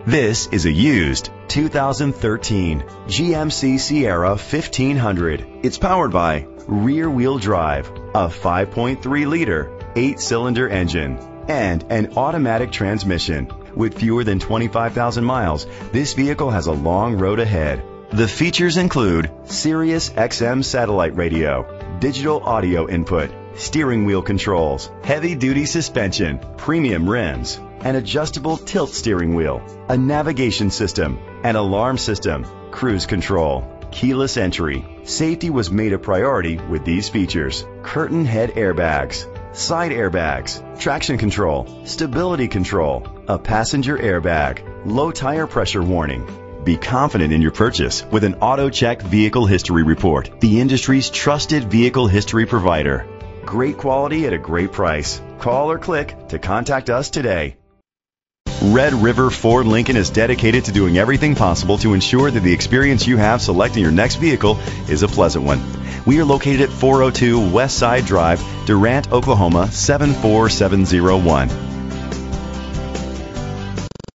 This is a used 2013 GMC Sierra 1500. It's powered by rear-wheel drive, a 5.3-liter, 8-cylinder engine, and an automatic transmission. With fewer than 25,000 miles, this vehicle has a long road ahead. The features include Sirius XM satellite radio, digital audio input, steering wheel controls, heavy-duty suspension, premium rims, an adjustable tilt steering wheel, a navigation system, an alarm system, cruise control, keyless entry. Safety was made a priority with these features: curtain head airbags, side airbags, traction control, stability control, a passenger airbag, low tire pressure warning. Be confident in your purchase with an AutoCheck Vehicle History Report, the industry's trusted vehicle history provider. Great quality at a great price. Call or click to contact us today. Red River Ford Lincoln is dedicated to doing everything possible to ensure that the experience you have selecting your next vehicle is a pleasant one. We are located at 402 West Side Drive, Durant, Oklahoma 74701.